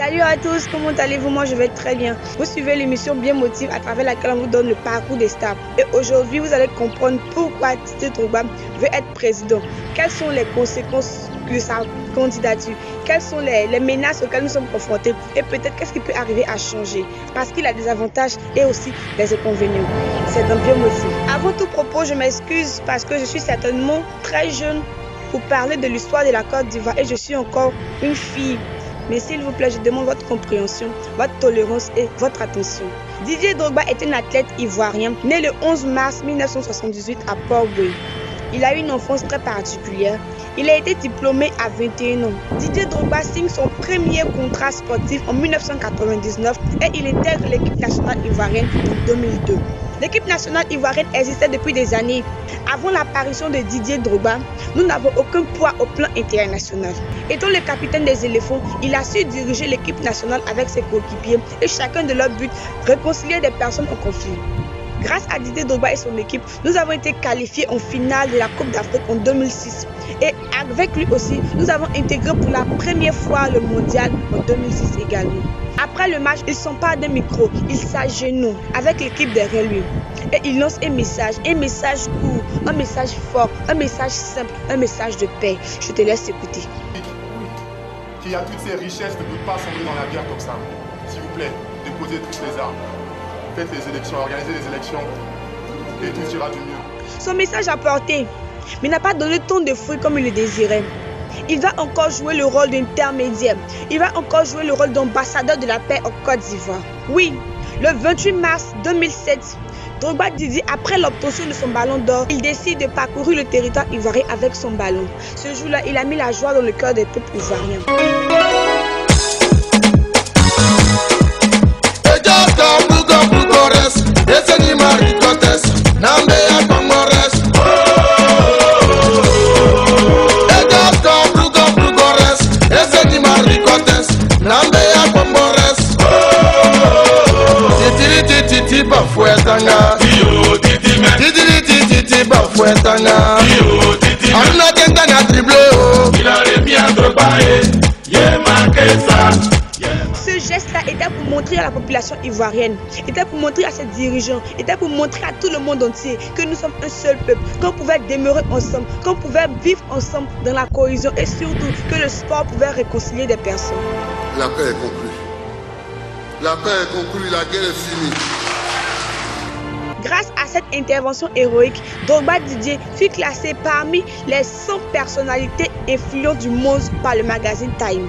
Salut à tous, comment allez-vous? Moi je vais très bien. Vous suivez l'émission Bien Motive à travers laquelle on vous donne le parcours des stars. Et aujourd'hui vous allez comprendre pourquoi Didier Drogba veut être président. Quelles sont les conséquences de sa candidature? Quelles sont les menaces auxquelles nous sommes confrontés? Et peut-être qu'est-ce qui peut arriver à changer? Parce qu'il a des avantages et aussi des inconvénients. C'est dans Bien Motive. Avant tout propos, je m'excuse parce que je suis certainement très jeune pour parler de l'histoire de la Côte d'Ivoire et je suis encore une fille. Mais s'il vous plaît, je demande votre compréhension, votre tolérance et votre attention. Didier Drogba est un athlète ivoirien, né le 11 mars 1978 à Port-Bouilly. Il a eu une enfance très particulière. Il a été diplômé à 21 ans. Didier Drogba signe son premier contrat sportif en 1999 et il intègre l'équipe nationale ivoirienne en 2002. L'équipe nationale ivoirienne existait depuis des années. Avant l'apparition de Didier Drogba, nous n'avons aucun poids au plan international. Étant le capitaine des éléphants, il a su diriger l'équipe nationale avec ses coéquipiers et chacun de leurs buts réconcilier des personnes en conflit. Grâce à Didier Drogba et son équipe, nous avons été qualifiés en finale de la Coupe d'Afrique en 2006. Et avec lui aussi, nous avons intégré pour la première fois le mondial en 2006 également. Après le match, il s'empare d'un micro, il s'agenouille avec l'équipe derrière lui. Et il lance un message court, un message fort, un message simple, un message de paix. Je te laisse écouter. Qui a toutes ces richesses ne peut pas sombrer dans la guerre comme ça. S'il vous plaît, déposez toutes les armes. Faites les élections, organisez les élections et tout ira du mieux. Son message a porté, mais n'a pas donné tant de fruits comme il le désirait. Il va encore jouer le rôle d'intermédiaire. Il va encore jouer le rôle d'ambassadeur de la paix en Côte d'Ivoire. Oui, le 28 mars 2007, Drogba Didier, après l'obtention de son ballon d'or, il décide de parcourir le territoire ivoirien avec son ballon. Ce jour-là, il a mis la joie dans le cœur des peuples ivoiriens. Ce geste-là était pour montrer à la population ivoirienne, était pour montrer à ses dirigeants, était pour montrer à tout le monde entier que nous sommes un seul peuple, qu'on pouvait demeurer ensemble, qu'on pouvait vivre ensemble dans la cohésion et surtout que le sport pouvait réconcilier des personnes. La paix est conclue. La paix est conclue, la guerre est finie. Grâce à cette intervention héroïque, Drogba Didier fut classé parmi les 100 personnalités influentes du monde par le magazine Times.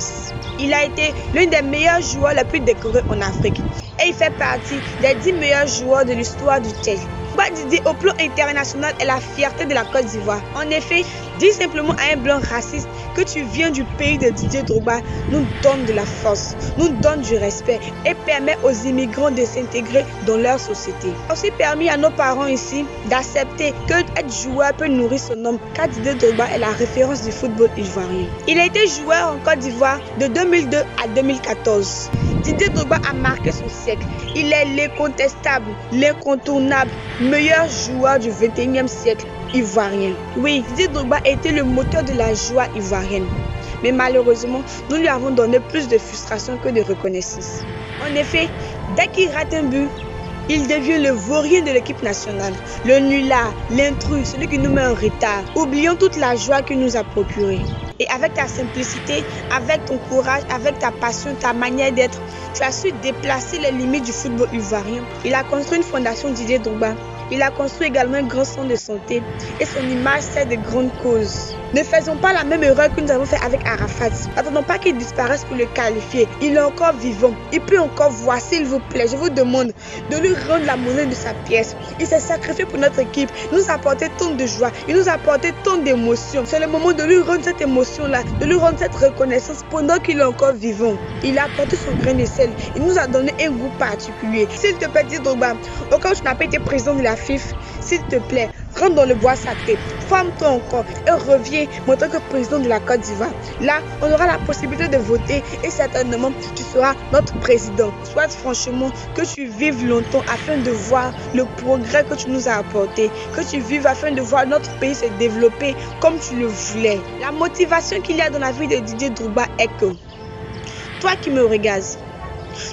Il a été l'un des meilleurs joueurs les plus décorés en Afrique et il fait partie des 10 meilleurs joueurs de l'histoire du TEL. Drogba Didier au plan international est la fierté de la Côte d'Ivoire. En effet, dis simplement à un blanc raciste que tu viens du pays de Didier Drogba nous donne de la force, nous donne du respect et permet aux immigrants de s'intégrer dans leur société. Il a aussi permis à nos parents ici d'accepter que être joueur peut nourrir son homme car Didier Drogba est la référence du football ivoirien. Il a été joueur en Côte d'Ivoire de 2002 à 2014. Didier Drogba a marqué son siècle. Il est l'incontestable, l'incontournable, meilleur joueur du 21e siècle ivoirien. Oui, Didier Drogba a été le moteur de la joie ivoirienne. Mais malheureusement, nous lui avons donné plus de frustration que de reconnaissance. En effet, dès qu'il rate un but, il devient le vaurien de l'équipe nationale, le nulard, l'intrus, celui qui nous met en retard. Oublions toute la joie qu'il nous a procurée. Et avec ta simplicité, avec ton courage, avec ta passion, ta manière d'être, tu as su déplacer les limites du football ivoirien. Il a construit une fondation Didier Drogba. Il a construit également un grand centre de santé et son image sert de grandes causes. Ne faisons pas la même erreur que nous avons fait avec Arafat. N'attendons pas qu'il disparaisse pour le qualifier. Il est encore vivant. Il peut encore voir, s'il vous plaît. Je vous demande de lui rendre la monnaie de sa pièce. Il s'est sacrifié pour notre équipe. Il nous a apporté tant de joie. Il nous a apporté tant d'émotions. C'est le moment de lui rendre cette émotion-là, de lui rendre cette reconnaissance pendant qu'il est encore vivant. Il a apporté son grain de sel. Il nous a donné un goût particulier. S'il te plaît, Didier Drogba, au cas où tu n'as pas été président de la FIF, s'il te plaît, rentre dans le bois sacré, forme-toi encore et reviens en tant que président de la Côte d'Ivoire. Là, on aura la possibilité de voter et certainement tu seras notre président. Souhaite franchement que tu vives longtemps afin de voir le progrès que tu nous as apporté, que tu vives afin de voir notre pays se développer comme tu le voulais. La motivation qu'il y a dans la vie de Didier Drogba est que toi qui me regardes,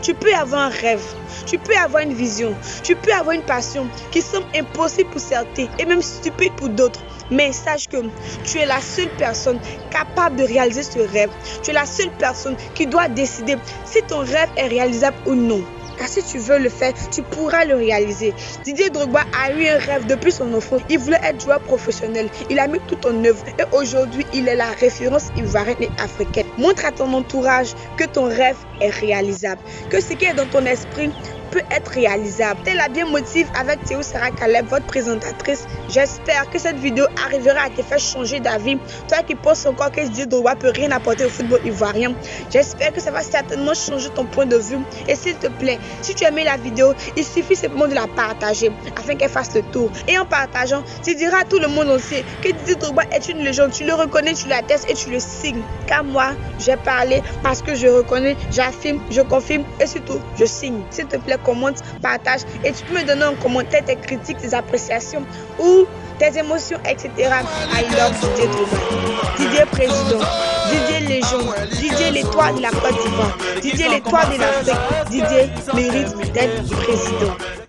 tu peux avoir un rêve, tu peux avoir une vision, tu peux avoir une passion qui semble impossible pour certains et même stupide pour d'autres. Mais sache que tu es la seule personne capable de réaliser ce rêve. Tu es la seule personne qui doit décider si ton rêve est réalisable ou non. Car si tu veux le faire, tu pourras le réaliser. Didier Drogba a eu un rêve depuis son enfance. Il voulait être joueur professionnel. Il a mis tout en œuvre. Et aujourd'hui, il est la référence ivoirienne et africaine. Montre à ton entourage que ton rêve est réalisable. Que ce qui est dans ton esprit peut être réalisable. C'est la bien motive avec Théo Sarah Caleb, votre présentatrice. J'espère que cette vidéo arrivera à te faire changer d'avis. Toi qui penses encore que Didier Drogba peut rien apporter au football ivoirien, j'espère que ça va certainement changer ton point de vue. Et s'il te plaît, si tu as aimé la vidéo, il suffit simplement de la partager afin qu'elle fasse le tour. Et en partageant, tu diras à tout le monde entier que Didier Drogba est une légende. Tu le reconnais, tu l'attestes et tu le signes. Car moi, j'ai parlé parce que je reconnais, j'affirme, je confirme et surtout, je signe. S'il te plaît, commente, partage et tu peux me donner en commentaire tes critiques, tes appréciations ou tes émotions, etc. I love Didier Drogba. Didier président, Didier légende, Didier l'étoile de la Côte d'Ivoire, Didier l'étoile de l'Afrique, Didier mérite d'être président.